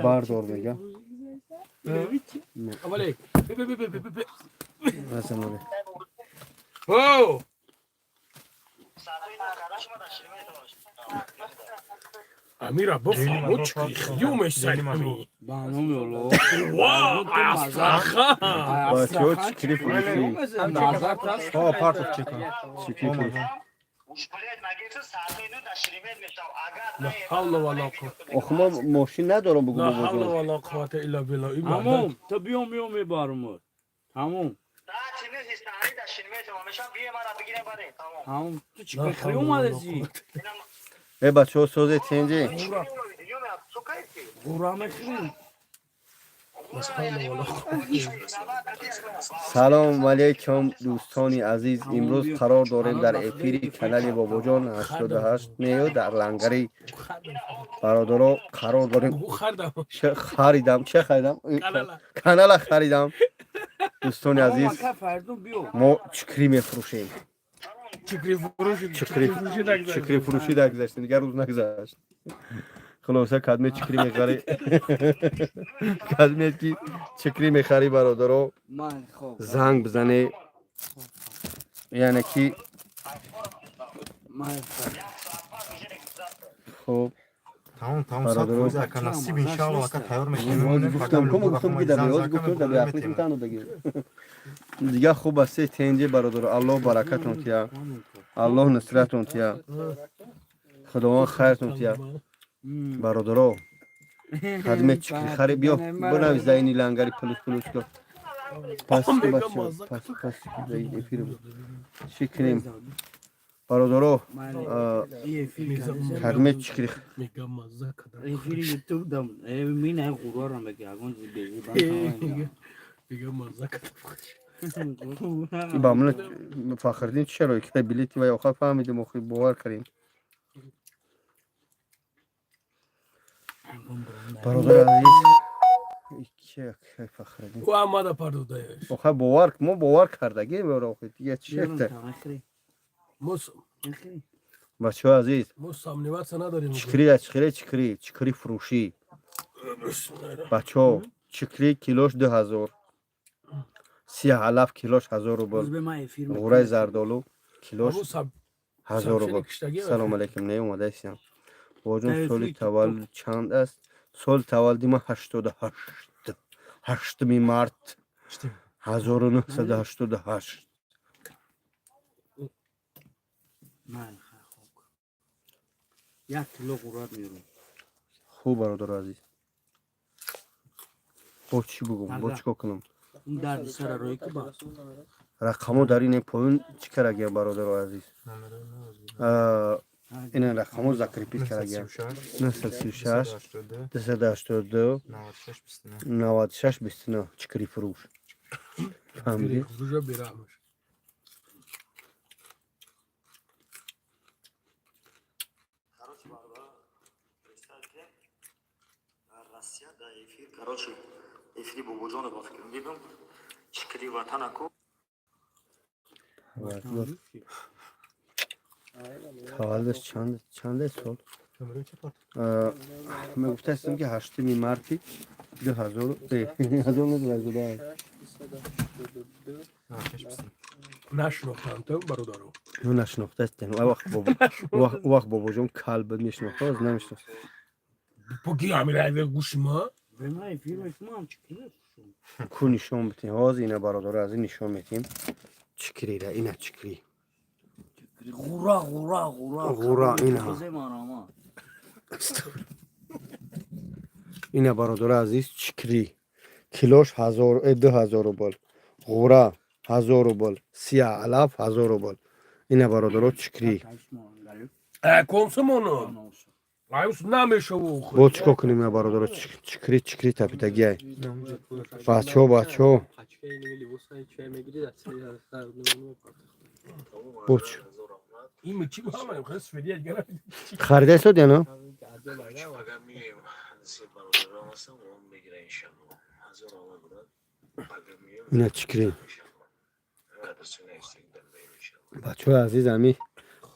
بردار میگم اولی مثلا او امیر بخور مچ خیومش سلمی واو اصلاخا بچه ها چکری فروشی О, партов чека. چکری فروشی لا حول ولا قوة آخه ما ماشین ندارم بگو لا بابا حول جان ولا قوة الا بالله این تمام تا بیام میبارم تمام تمام تو چی بخری اومده چی ای بچه ها سوز تنجی قرآن میخریم سلام علیکم دوستانی عزیز امروز قرار داریم در افیری کانال بابا جان 88 نیو در لنگری برادرها قرار داریم خریدم چه خریدم کانال خریدم دوستان عزیز ما چکری میفروشیم چکری فروشی نگذاشتیم دیگر روز نگذاشت خلاصه کدمه چکری میخری کدمه که چکری میخری برادرها زنگ بزنه یعنی که خب Tamam sat koyuz Erkan nasip inşallah vakit tayyor meşhur. گفتم که دبی آج گفتم دبی اخلیش میتونم دیگه دیگه خوب است تنجه برادر الله برکتون تیا الله نصرتون تیا خداوند خیرتون تیا برادرها خدمت چکری خری بیا بنوی زینی لنگری پلوس کن پس بچه پس چی کنیم برادرها خدمت چکری افیری یوتیوب دم مینه قرآن میگه اگون میگم مزه با من فخردین چرا که بلیتی و آخر فهمیدیم و خوب باور کردیم برادر عزیز که فخردین و آماده پردوده آخر ما باور کردگی برای دیگه چی شده موس بچه ها عزیز نیوت نداریم چکری فروشی بچه ها چکری کیلوش 2000 سیاه علف کیلوش 1000 روبل غوره زردالو کیلوش 1000 روبل سلام علیکم نه اومده ایستم واجون سال تولد چند است سال تولد ما 88 هشتمی مارت 1988 یک کیلو قرآن میرون خوب برادر عزیز با چی بگم با چیکار کنم این درد سر روی که با رقمو در این پایین چی کرده برادر عزیز این رقمو ذکر پیش کرده 936 282 96 29 چکری فروش فهمیدی؟ короче эфири бобоҷонро ба фикр дидум чикри ватанаку تولدش چند سال من گفته هستم که 8 مارتی 2000 نشناختم تو برادرو نشناخته است وقت بابا جون کلب میشناخته از نمیشناخته بگی امیر گوش ما به من فیلمش ما هم چکره کو نشان بتیم از اینه برادر از این نشان میتیم چکری را اینه چکری غورا اینه اینه برادر عزیز چکری کیلوش 2000 روبل غورا 1000 روبل سیاه علف 1000 روبل اینه برادر چکری کنسمونو نمیشه با چیکار کنیم یا برادر چکری تپیدگی بچه ها بوچ خریده شد یا نه؟ اینه چکری بچه های عزیز همی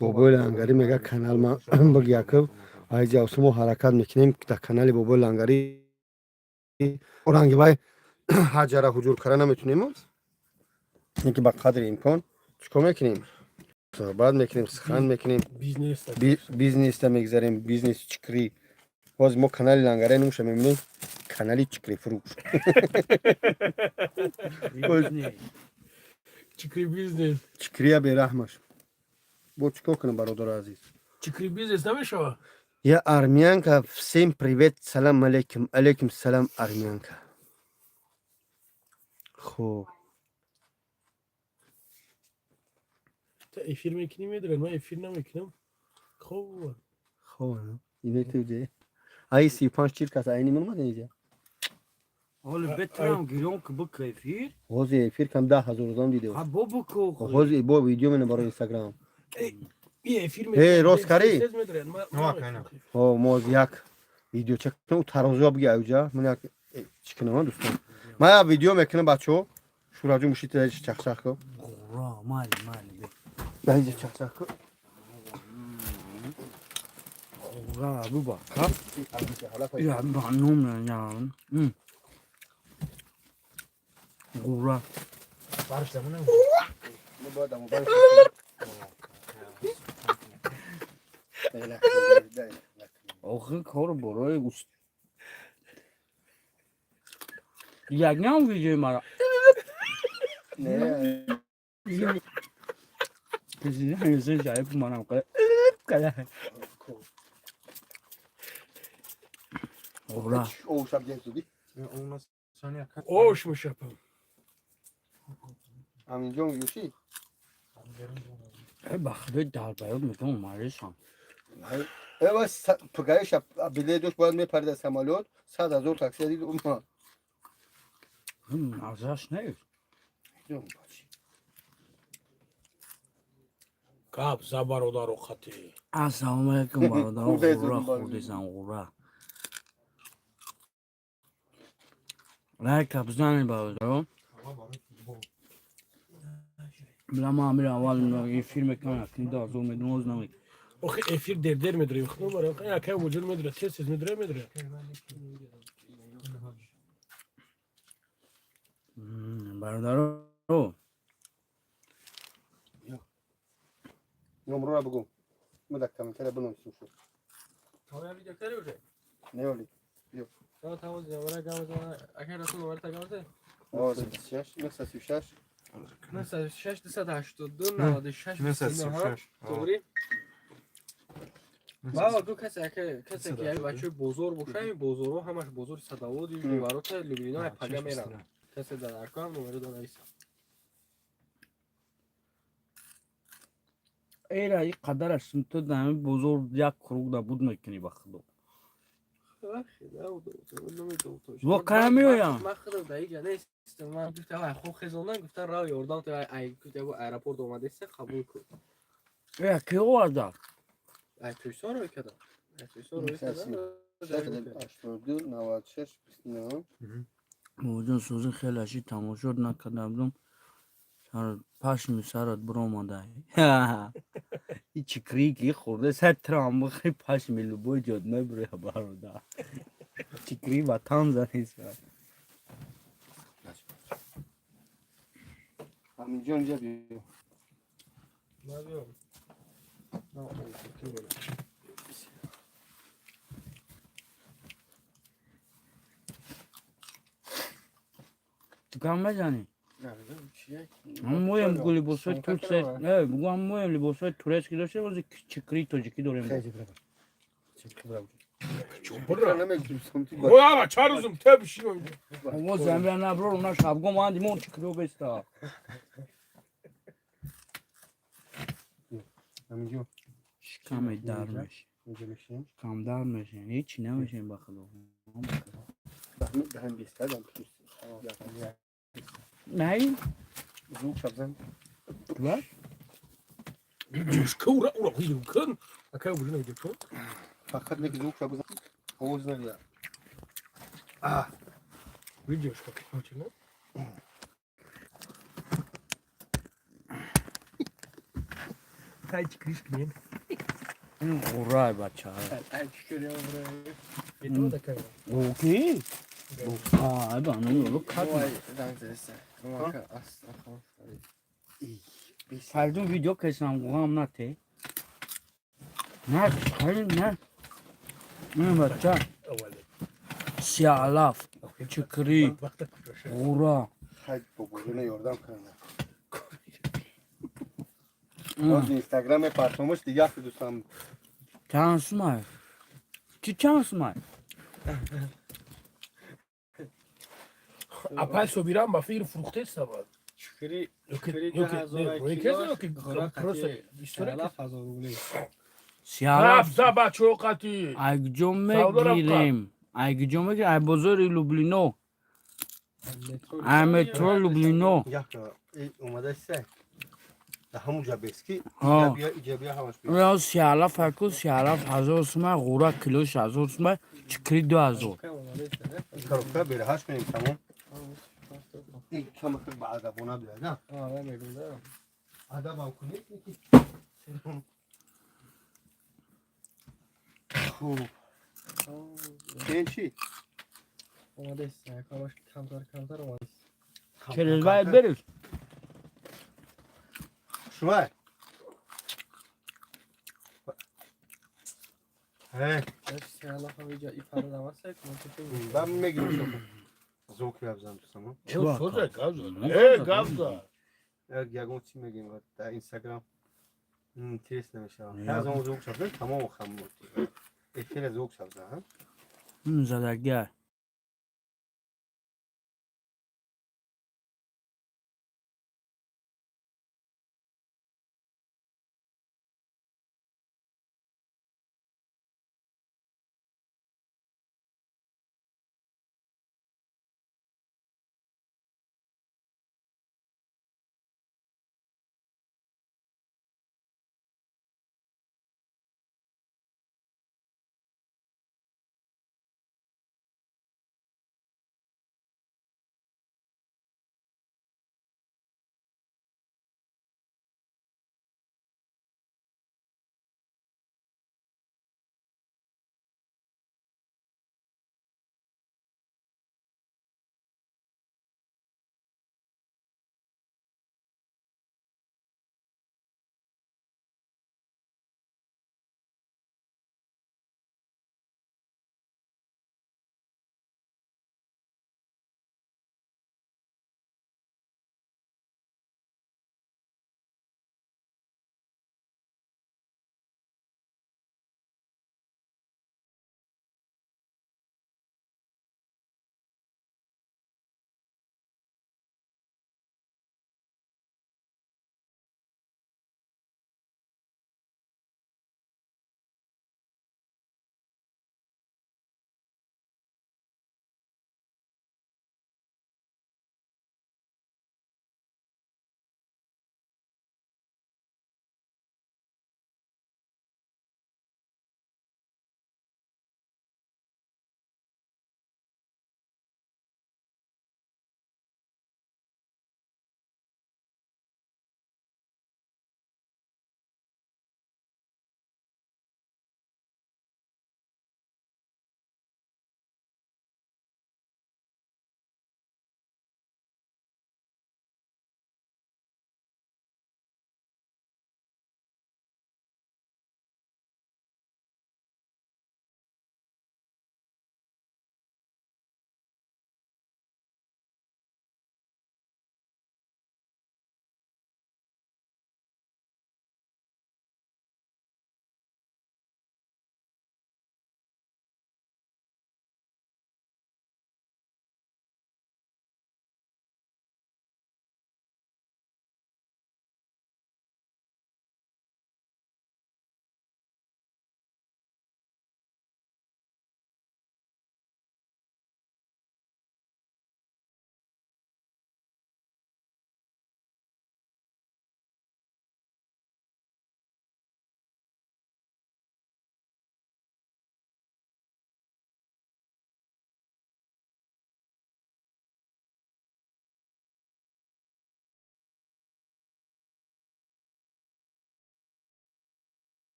بابای لنگری میگه کانال ما بگی یکم айҷа усмо ҳаракат мекунем дар канали бобои лангарӣ рангибай ҳаҷара ҳуҷур кара наметунем ин ки ба қадри имкон чикор мекунем суҳбат мекунем сухан мекунем Бизнес. бизнеста мегзарем бизнес чикрӣ боз мо канали лангаре нумша мебинем канали чикрӣ фурӯш Чикри бизнес. чикрия бераҳмаш бо чикор кунем бародари азиз Чикри бизнес намешава? я армянка всем привет салам алейкум алейкум салам армянка хуб Та эфир мекунӣ медарад, ман эфир намекунам. Хуб. хуб ине туҷе ай 35 чиркас айни мурмад инҷа حالا بتونم گیرم که بک افیر ҳози эфир кам 10,000 одам диде ها بکو ҳози бо видео мене барои инстаграм Эфир рост карӣ? Ну, конечно. ҳо мо як видео чекнем тарозиҳо биги айҷа ман як чикунам дӯстон ман як видео мекунам бачаҳо шураҷу мушити чахчах ко قرا مالی مالی байҷа чахчах ко قرا ببا کپ یا معنوم یا قرا آخه کار برای اوست یک نام ویدیوی مرا کسی هنگزه جایب منم کده قرا Ош мешапам. аминҷо юши بخدا در بیاد میگم مریشم пугаиш билет дошт бояд мепарид аз самолёт 100,000 такси дид ума ازش نیست Кап за бародару хати. السلام علیکم برادر خوردیزم قورا برادر. خوردیزم قورا لایک بزنید برادر بلا ما میرم اول یه فیلم کنم که دازو میدونوز نمی Охи эфир дер медарем. Худо бара. Яка вуҷуд медарад. Тез медарад. برادر номрора бигӯ мада комментария бинависем шуд Tamam video kare уже. неоли Tamam tamam ya bana gamze akar rasul numara ta gamze. 36 Mesela 6 282 96 936. Doğru. Баба ду касе ки яви бачаи бозор боша ин бозорҳо ҳамаш бозори садоводи варота любино пага мерам касе дар аркам номеро донависам ایرا این قدرش تو دمی بزرگ یک کروگ دا بود میکنی بخدا واقعا میایم من خودم در اینجا نیستم من گفتم آی خوب خزاندن گفتن راه یاردم تو ای گفتم ایرپورت اومده است قبول کن ای کی اومده ای تویسا رو کردم ای تویسا رو کردم 82 96 29 موجود سوزی خیلی اشی تماشا نکرده بودم سر پشمی سرت برآمده این چکری که خورده سر ترام بخی پشمی لبوی جاد نبره برادر چکری وطن زنی سر аминҷо инҷа биё تو کم بزنی هم مویم گو لباسای ترکیه نه بگو هم مویم لباسای ترکیه داشته واسه چکری تاجیکی داریم Ва, чарузум тебшим. ما زمین نبرو اونا شبگو ما دیمون چکریو بستا аминҷо کم در میشه инҷа мешинем کم در میشه هیچی نمیشه بخدا даҳан бистадам نه зук шабзан بس Ҷушка ура видеокун. Ака вуҷуд видеокун. фақат неки зук шабзан овоз навия Видеошка кичина. Тай чикриш клиент. این غورای بچه ها چیکاری برای ویدیو دکارم اوکی آه بانو یولو کات رنگ زرسه اما که اصلا خواهم فردون ویدیو کشنم غوام نته نه خیلی نه این بچه اولی سیاه علاف چکری غورا خیلی بابوزونه یاردم کنه باز اینستاگرام پرتومش دیگه دوستم چند سمای چند سمای اپای سوبیران با فیر فروخته است بود چیکاری چیکاری چیکاری 2000 روی کیلو کسی که خوراک پروسه خطی بیشتره 4000 روبلی سیاه علاف رفت بچه اوقاتی اگجوم سعودی رفت. گیریم اگجوم گیریم ای بزرگ لوبلینو ای مترو لوبلینو یک اومده سه ده همون جا بیسکی ها. اینجا بیا همش بیا یا سیاه علاف هکو سیاه علاف 1000 سمای غورا کیلوش 1000 سمای چکری 2000 این کارو بره هاش کنیم تمام این کم خیلی با ادبونه بیاد نه آره میگم دارم ادب هم کنید خوب این چی؟ اومده است کامش کمتر اومده است چرا باید بریش شما هی سیالا هم اینجا ای فرد نماسته که من من میگیم شما زوک بیابزم دوستم چه سوزه گازه ای گازه یکون چی میگیم در اینستاگرام تیست نمیشه از اون زوک شده تمام خمود خیلی زوک شده زدگر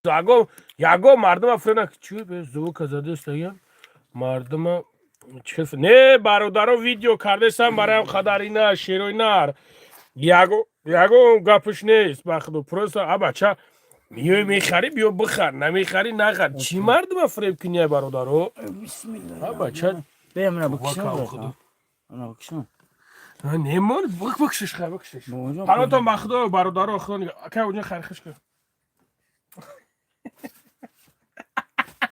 яго мардума френа чӯ бе звука задестаган мардума чеф не бародаро видео кардесам бараям қадарина широинар яго гапш нест бахудо просто абача миёй мехари биё бихар намехари нахар чӣ мардума фреб кунияй бародаро абача بیا بکشم немон бикшиш бикшиш барото махудо бародаро худо ка уҷа хархиш кун